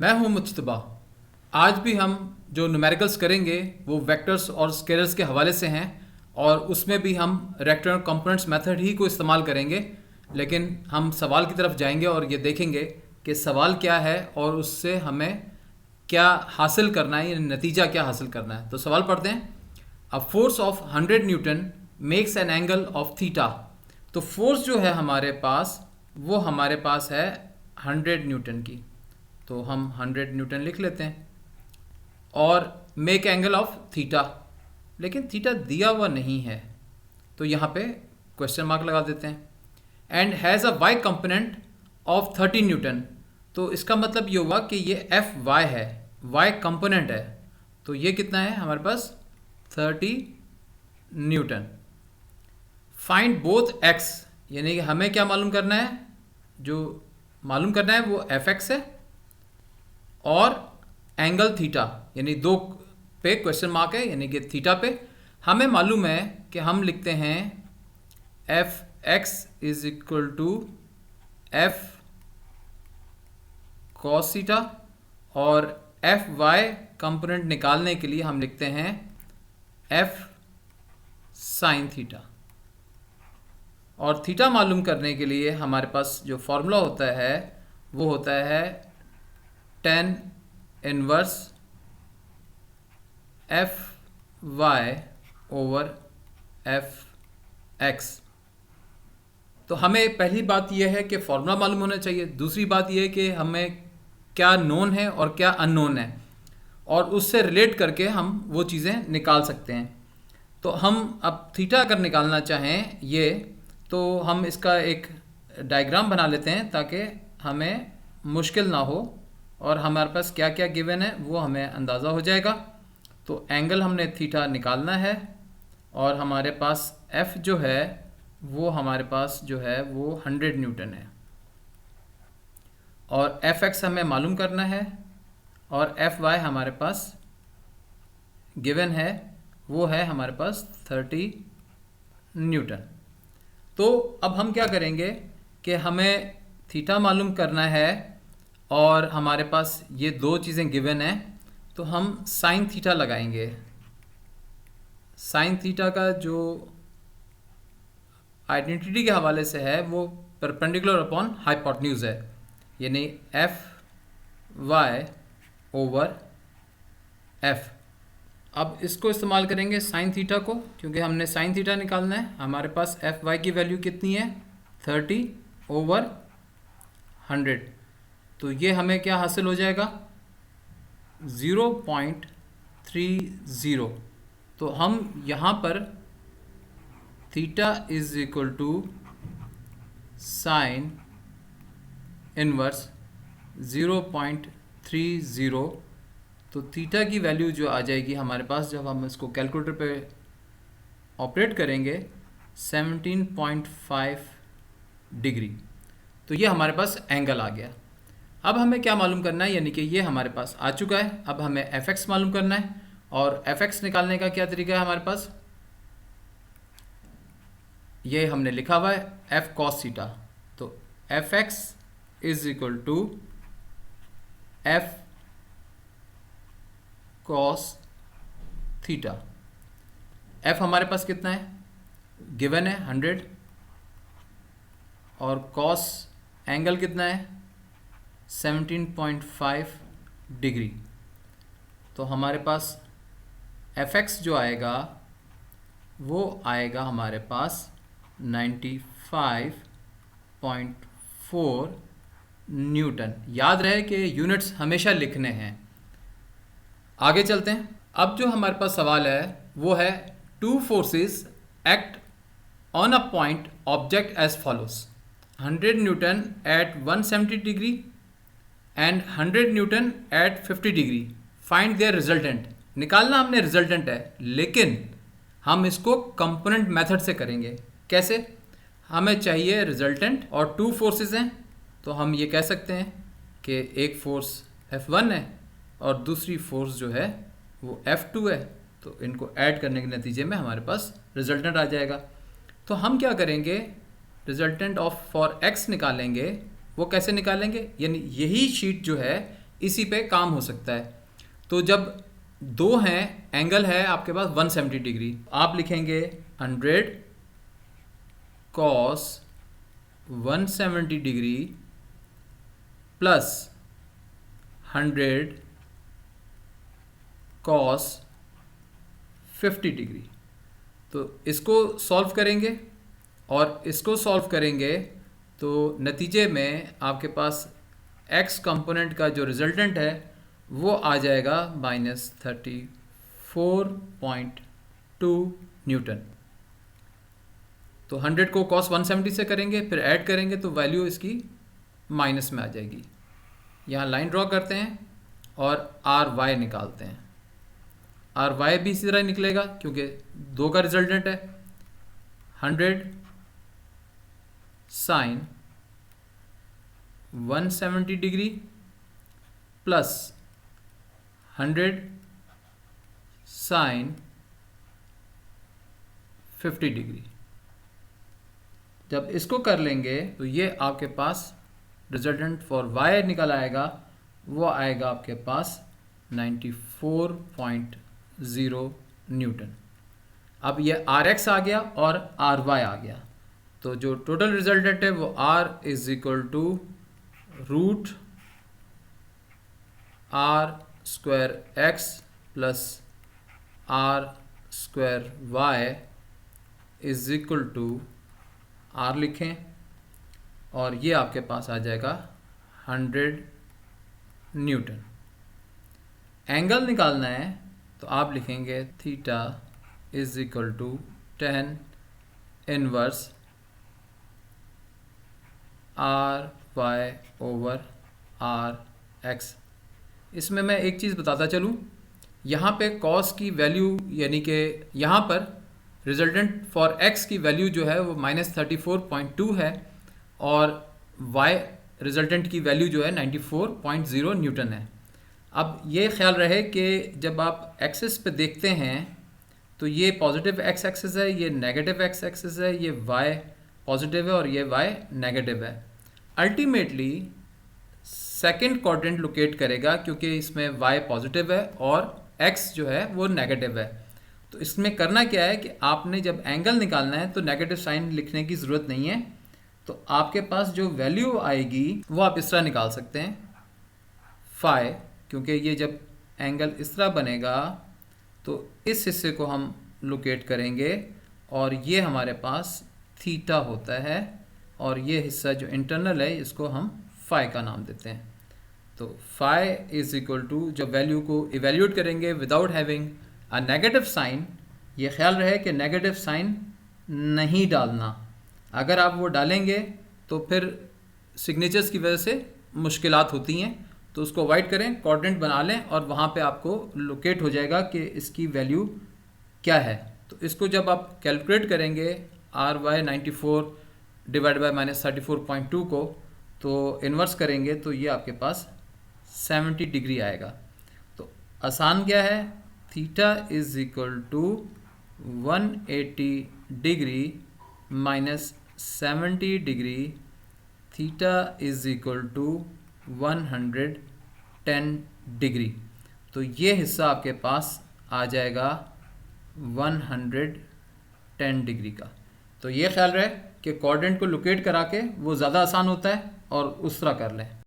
मैं हूं मुज्तबा। आज भी हम जो न्यूमेरिकल्स करेंगे वो वेक्टर्स और स्केलर्स के हवाले से हैं और उसमें भी हम रेक्टेंगुलर कंपोनेंट्स मेथड ही को इस्तेमाल करेंगे। लेकिन हम सवाल की तरफ जाएंगे और ये देखेंगे कि सवाल क्या है और उससे हमें क्या हासिल करना है, यानी नतीजा क्या हासिल करना है। तो सवाल पढ़ते हैं। A force of 100 Newton makes an angle of theta. तो फोर्स जो है हमारे पास वो हमारे पास है 100 न्यूटन की, तो हम 100 न्यूटन लिख लेते हैं और मेक एंगल ऑफ थीटा, लेकिन थीटा दिया हुआ नहीं है तो यहाँ पे क्वेश्चन मार्क लगा देते हैं। And has a Y component of 30 newton. तो इसका मतलब ये हुआ कि ये एफ वाई है, वाई कंपोनेंट है, तो ये कितना है हमारे पास 30 न्यूटन। फाइंड बोथ एक्स, यानी कि हमें क्या मालूम करना है, जो मालूम करना है वो एफ एक्स है और एंगल थीटा, यानी दो पे क्वेश्चन मार्क है, यानी कि थीटा पे हमें मालूम है कि हम लिखते हैं F X is equal to F cos theta और एफ वाई कंपोनेंट निकालने के लिए हम लिखते हैं एफ साइन थीटा। और थीटा मालूम करने के लिए हमारे पास जो फॉर्मूला होता है वो होता है tan inverse F Y over F X. तो हमें पहली बात यह है कि फॉर्मूला मालूम होना चाहिए। दूसरी बात यह है कि हमें क्या नोन है और क्या अननोन है, और उससे रिलेट करके हम वो चीज़ें निकाल सकते हैं। तो हम अब थीटा अगर निकालना चाहें ये, तो हम इसका एक डायग्राम बना लेते हैं ताकि हमें मुश्किल ना हो और हमारे पास क्या क्या गिवन है वो हमें अंदाज़ा हो जाएगा। तो एंगल हमने थीटा निकालना है और हमारे पास एफ जो है वो हमारे पास जो है वो 100 न्यूटन है और एफ एक्स हमें मालूम करना है और एफ वाई हमारे पास गिवन है, वो है हमारे पास 30 न्यूटन। तो अब हम क्या करेंगे कि हमें थीटा मालूम करना है और हमारे पास ये दो चीज़ें गिवन हैं, तो हम साइन थीटा लगाएंगे। साइन थीटा का जो आइडेंटिटी के हवाले से है वो परपेंडिकुलर अपॉन हाइपोटेन्यूज है, यानी एफ वाई ओवर एफ। अब इसको इस्तेमाल करेंगे साइन थीटा को, क्योंकि हमने साइन थीटा निकालना है। हमारे पास एफ वाई की वैल्यू कितनी है 30 ओवर 100, तो ये हमें क्या हासिल हो जाएगा 0.30। तो हम यहाँ पर theta is equal to sine inverse 0.30, तो थीटा की वैल्यू जो आ जाएगी हमारे पास जब हम इसको कैलकुलेटर पे ऑपरेट करेंगे 17.5 डिग्री। तो ये हमारे पास एंगल आ गया। अब हमें क्या मालूम करना है, यानी कि ये हमारे पास आ चुका है। अब हमें एफ एक्स मालूम करना है और एफ एक्स निकालने का क्या तरीका है हमारे पास, ये हमने लिखा हुआ है एफ कॉस थीटा। तो F X is equal to F cos theta. F हमारे पास कितना है गिवन है 100 और कॉस एंगल कितना है 17.5 डिग्री। तो हमारे पास एफ एक्स जो आएगा वो आएगा हमारे पास 95.4 न्यूटन। याद रहे कि यूनिट्स हमेशा लिखने हैं। आगे चलते हैं। अब जो हमारे पास सवाल है वो है two forces act on a point object as follows 100 newton at 170 degree and 100 newton at 50 degree. Find their resultant. निकालना हमने रिजल्टेंट है, लेकिन हम इसको कंपोनेंट मेथड से करेंगे। कैसे, हमें चाहिए रिजल्टेंट और टू फोर्सेस हैं, तो हम ये कह सकते हैं कि एक फोर्स F1 है और दूसरी फोर्स जो है वो F2 है। तो इनको ऐड करने के नतीजे में हमारे पास रिजल्टेंट आ जाएगा। तो हम क्या करेंगे, रिजल्टेंट ऑफ फॉर x निकालेंगे। वो कैसे निकालेंगे, यानी यही शीट जो है इसी पे काम हो सकता है। तो जब दो हैं, एंगल है आपके पास 170 डिग्री, आप लिखेंगे 100 cos 170 degree plus 100 cos 50 degree. तो इसको सॉल्व करेंगे और इसको सॉल्व करेंगे तो नतीजे में आपके पास x कंपोनेंट का जो रिजल्टेंट है वो आ जाएगा -34.2 न्यूटन। तो 100 को cos 170 से करेंगे, फिर ऐड करेंगे तो वैल्यू इसकी माइनस में आ जाएगी। यहाँ लाइन ड्रॉ करते हैं और RY निकालते हैं। RY भी इसी तरह निकलेगा क्योंकि दो का रिजल्टेंट है। 100 sine 170 degree plus 100 sine 50 degree. जब इसको कर लेंगे तो ये आपके पास रिजल्टेंट फॉर y निकल आएगा, वो आएगा आपके पास 94.0 न्यूटन। अब ये Rx आ गया और Ry आ गया, तो जो टोटल रिजल्टेंट है वो R is equal to root R square X plus R square Y is equal to R लिखें और ये आपके पास आ जाएगा 100 न्यूटन। एंगल निकालना है तो आप लिखेंगे theta is equal to 10 inverse RY over RX। इसमें मैं एक चीज़ बताता चलूँ, यहाँ पे cos की वैल्यू यानी कि यहाँ पर रिजल्टेंट फॉर x की वैल्यू जो है वो -34.2 है और y रिजल्टेंट की वैल्यू जो है 94.0 न्यूटन है। अब ये ख्याल रहे कि जब आप एक्सिस पे देखते हैं तो ये पॉजिटिव x एक्सिस है, ये नेगेटिव x एक्सिस है, ये y पॉजिटिव है और ये y नेगेटिव है। अल्टीमेटली सेकंड क्वाड्रेंट लोकेट करेगा क्योंकि इसमें y पॉजिटिव है और x जो है वो नेगेटिव है। तो इसमें करना क्या है कि आपने जब एंगल निकालना है तो नेगेटिव साइन लिखने की ज़रूरत नहीं है। तो आपके पास जो वैल्यू आएगी वो आप इस तरह निकाल सकते हैं फाई, क्योंकि ये जब एंगल इस तरह बनेगा तो इस हिस्से को हम लोकेट करेंगे और ये हमारे पास थीटा होता है और ये हिस्सा जो इंटरनल है इसको हम फाई का नाम देते हैं। तो फाई इज इक्वल टू, जब वैल्यू को इवेल्यूट करेंगे without having a negative sign, ये ख्याल रहे कि नेगेटिव साइन नहीं डालना। अगर आप वो डालेंगे तो फिर सिग्नेचर्स की वजह से मुश्किलात होती हैं, तो उसको अवॉइड करें, क्वाड्रेंट बना लें और वहाँ पे आपको लोकेट हो जाएगा कि इसकी वैल्यू क्या है। तो इसको जब आप कैलकुलेट करेंगे RY 94 डिवाइड बाय -34.2 को, तो इन्वर्स करेंगे तो ये आपके पास 70 डिग्री आएगा। तो आसान क्या है, theta is equal to 180 degree minus 70 degree, theta is equal to 110 degree. तो ये हिस्सा आपके पास आ जाएगा 110 डिग्री का। तो ये ख्याल रहे कि क्वाड्रेंट को लोकेट करा के वो ज़्यादा आसान होता है और उस तरह कर लें।